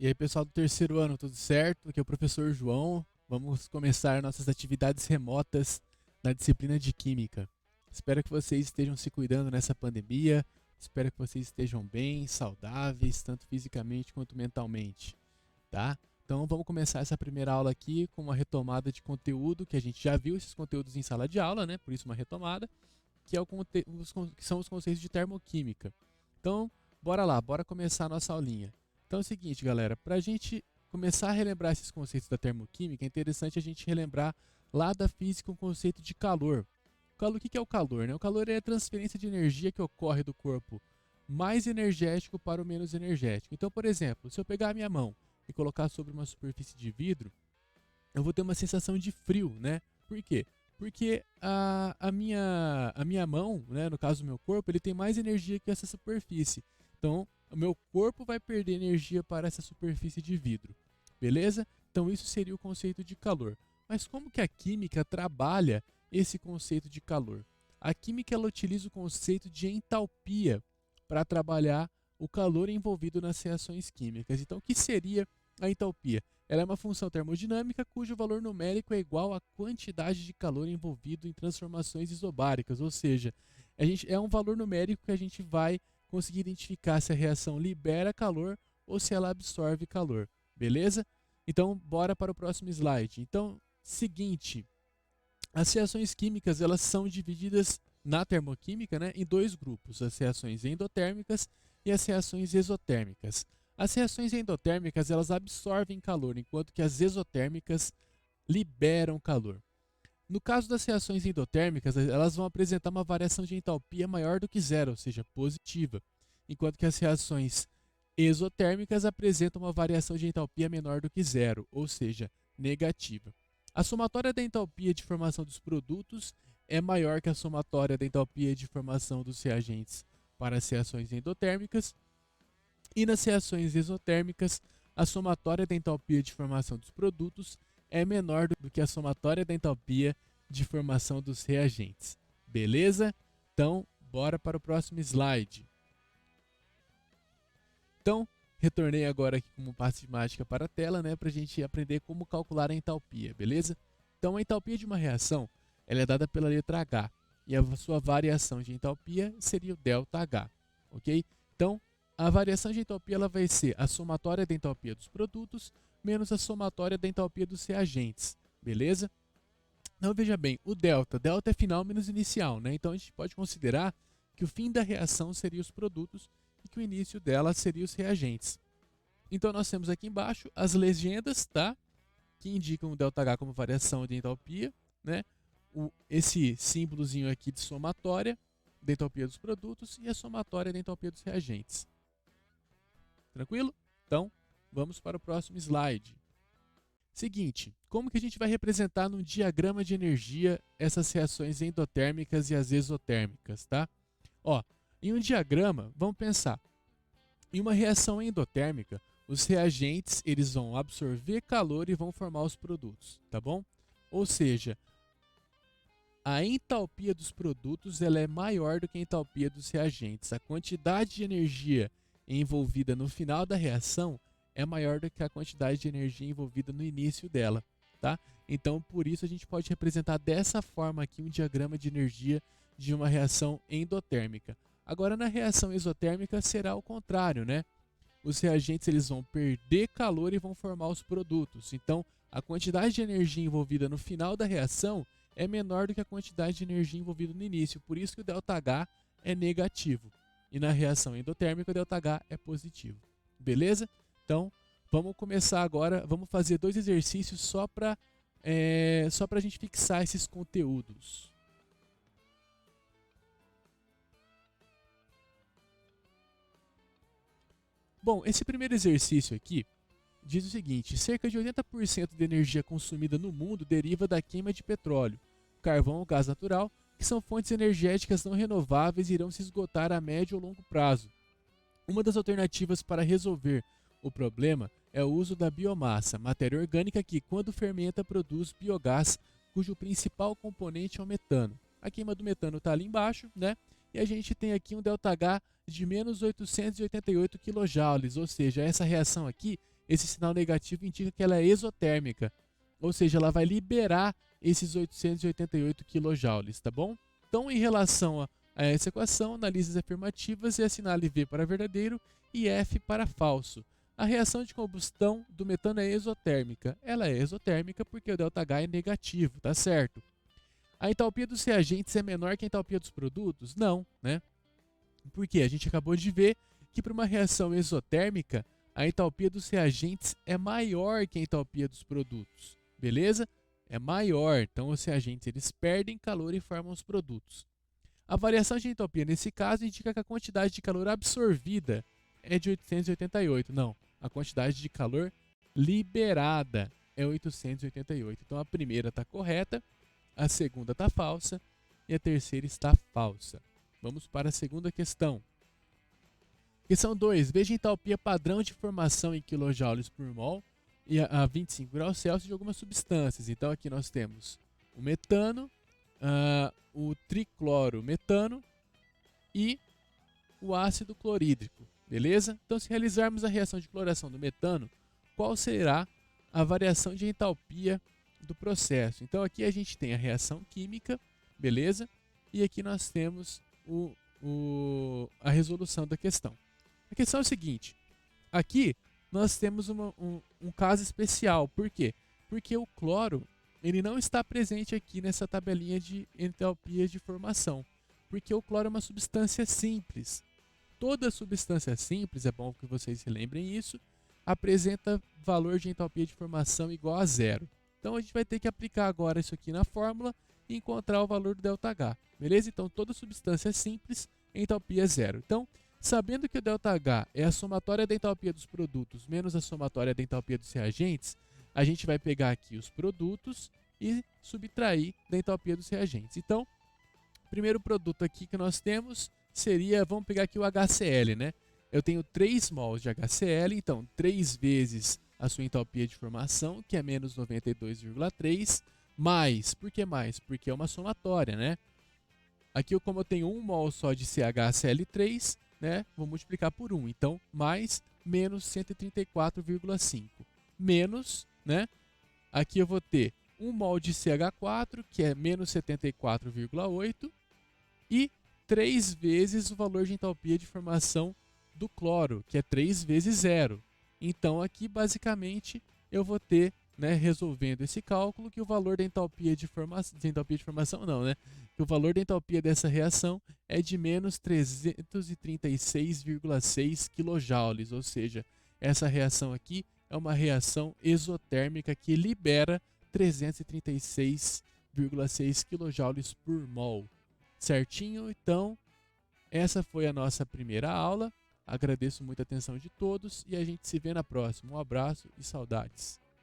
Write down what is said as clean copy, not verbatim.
E aí, pessoal do terceiro ano, tudo certo? Aqui é o professor João. Vamos começar nossas atividades remotas na disciplina de Química. Espero que vocês estejam se cuidando nessa pandemia. Espero que vocês estejam bem, saudáveis, tanto fisicamente quanto mentalmente, tá? Então, vamos começar essa primeira aula aqui com uma retomada de conteúdo que a gente já viu esses conteúdos em sala de aula, né? Por isso uma retomada, que que são os conceitos de termoquímica. Então, bora lá, bora começar a nossa aulinha. Então é o seguinte, galera, para a gente começar a relembrar esses conceitos da termoquímica, é interessante a gente relembrar lá da física o conceito de calor. O que é o calor? Né? O calor é a transferência de energia que ocorre do corpo mais energético para o menos energético. Então, por exemplo, se eu pegar a minha mão e colocar sobre uma superfície de vidro, eu vou ter uma sensação de frio, né? Por quê? Porque a minha mão, né, no caso do meu corpo, ele tem mais energia que essa superfície. Então, o meu corpo vai perder energia para essa superfície de vidro. Beleza? Então, isso seria o conceito de calor. Mas como que a química trabalha esse conceito de calor? A química ela utiliza o conceito de entalpia para trabalhar o calor envolvido nas reações químicas. Então, o que seria a entalpia? Ela é uma função termodinâmica cujo valor numérico é igual à quantidade de calor envolvido em transformações isobáricas, ou seja, é um valor numérico que a gente vai conseguir identificar se a reação libera calor ou se ela absorve calor, beleza? Então, bora para o próximo slide. Então, seguinte, as reações químicas elas são divididas na termoquímica, né, em dois grupos, as reações endotérmicas e as reações exotérmicas. As reações endotérmicas elas absorvem calor, enquanto que as exotérmicas liberam calor. No caso das reações endotérmicas, elas vão apresentar uma variação de entalpia maior do que zero, ou seja, positiva, enquanto que as reações exotérmicas apresentam uma variação de entalpia menor do que zero, ou seja, negativa. A somatória da entalpia de formação dos produtos é maior que a somatória da entalpia de formação dos reagentes para as reações endotérmicas, e nas reações exotérmicas, a somatória da entalpia de formação dos produtos é menor do que a somatória da entalpia de formação dos reagentes. Beleza? Então, bora para o próximo slide. Então, retornei agora aqui como passe de mágica para a tela, né, para a gente aprender como calcular a entalpia, beleza? Então, a entalpia de uma reação ela é dada pela letra H, e a sua variação de entalpia seria o ΔH, ok? Então, a variação de entalpia ela vai ser a somatória da entalpia dos produtos menos a somatória da entalpia dos reagentes, beleza? Então veja bem, delta é final menos inicial, né? Então a gente pode considerar que o fim da reação seria os produtos e que o início dela seria os reagentes. Então nós temos aqui embaixo as legendas, tá? Que indicam o ΔH como variação de entalpia, né? Esse símbolozinho aqui de somatória da entalpia dos produtos e a somatória da entalpia dos reagentes. Tranquilo? Então, vamos para o próximo slide. Seguinte, como que a gente vai representar num diagrama de energia essas reações endotérmicas e as exotérmicas, tá? Ó, em um diagrama, vamos pensar, em uma reação endotérmica, os reagentes eles vão absorver calor e vão formar os produtos, tá bom? Ou seja, a entalpia dos produtos ela é maior do que a entalpia dos reagentes. A quantidade de energia envolvida no final da reação é maior do que a quantidade de energia envolvida no início dela, tá? Então, por isso a gente pode representar dessa forma aqui um diagrama de energia de uma reação endotérmica. Agora, na reação exotérmica será o contrário, né? Os reagentes eles vão perder calor e vão formar os produtos. Então, a quantidade de energia envolvida no final da reação é menor do que a quantidade de energia envolvida no início. Por isso que o ΔH é negativo. E na reação endotérmica, o ΔH é positivo. Beleza? Então, vamos começar agora. Vamos fazer dois exercícios só para a gente fixar esses conteúdos. Bom, esse primeiro exercício aqui diz o seguinte: cerca de 80% da energia consumida no mundo deriva da queima de petróleo, carvão ou gás natural, que são fontes energéticas não renováveis e irão se esgotar a médio ou longo prazo. Uma das alternativas para resolver o problema é o uso da biomassa, matéria orgânica que, quando fermenta, produz biogás, cujo principal componente é o metano. A queima do metano está ali embaixo, né? E a gente tem aqui um ΔH de menos 888 kJ, ou seja, essa reação aqui esse sinal negativo indica que ela é exotérmica, ou seja, ela vai liberar esses 888 kJ, tá bom? Então, em relação a essa equação, analise as afirmativas e assinale V para verdadeiro e F para falso. A reação de combustão do metano é exotérmica. Ela é exotérmica porque o ΔH é negativo, tá certo? A entalpia dos reagentes é menor que a entalpia dos produtos? Não, né? Porque a gente acabou de ver que para uma reação exotérmica, a entalpia dos reagentes é maior que a entalpia dos produtos, beleza? É maior, então os reagentes eles perdem calor e formam os produtos. A variação de entalpia nesse caso indica que a quantidade de calor absorvida é de 888. Não, a quantidade de calor liberada é 888. Então a primeira está correta, a segunda está falsa e a terceira está falsa. Vamos para a segunda questão. Questão 2. Veja a entalpia padrão de formação em kJ por mol e a 25 graus Celsius de algumas substâncias. Então aqui nós temos o metano, o triclorometano e o ácido clorídrico, beleza? Então, se realizarmos a reação de cloração do metano, qual será a variação de entalpia do processo? Então, aqui a gente tem a reação química, beleza? E aqui nós temos a resolução da questão. A questão é o seguinte, aqui nós temos um caso especial, por quê? Porque o cloro ele não está presente aqui nessa tabelinha de entalpia de formação, porque o cloro é uma substância simples. Toda substância simples, é bom que vocês se lembrem isso, apresenta valor de entalpia de formação igual a zero. Então a gente vai ter que aplicar agora isso aqui na fórmula e encontrar o valor do ΔH, beleza? Então toda substância simples, entalpia é zero. Então, sabendo que o ΔH é a somatória da entalpia dos produtos menos a somatória da entalpia dos reagentes, a gente vai pegar aqui os produtos e subtrair da entalpia dos reagentes. Então, o primeiro produto aqui que nós temos seria, vamos pegar aqui o HCl, né? Eu tenho 3 mols de HCl, então 3 vezes a sua entalpia de formação, que é menos 92,3, mais, por que mais? Porque é uma somatória, né? Aqui, como eu tenho 1 mol só de CHCl3, né? Vou multiplicar por 1, então mais menos 134,5, menos, né? Aqui eu vou ter 1 mol de CH4, que é menos 74,8, e 3 vezes o valor de entalpia de formação do cloro, que é 3 vezes zero. Então, aqui, basicamente, eu vou ter, né, resolvendo esse cálculo, que o valor da entalpia de formação, não, né? Que o valor da entalpia dessa reação é de menos 336,6 kJ, ou seja, essa reação aqui é uma reação exotérmica que libera 336,6 kJ por mol. Certinho? Então, essa foi a nossa primeira aula. Agradeço muito a atenção de todos e a gente se vê na próxima. Um abraço e saudades.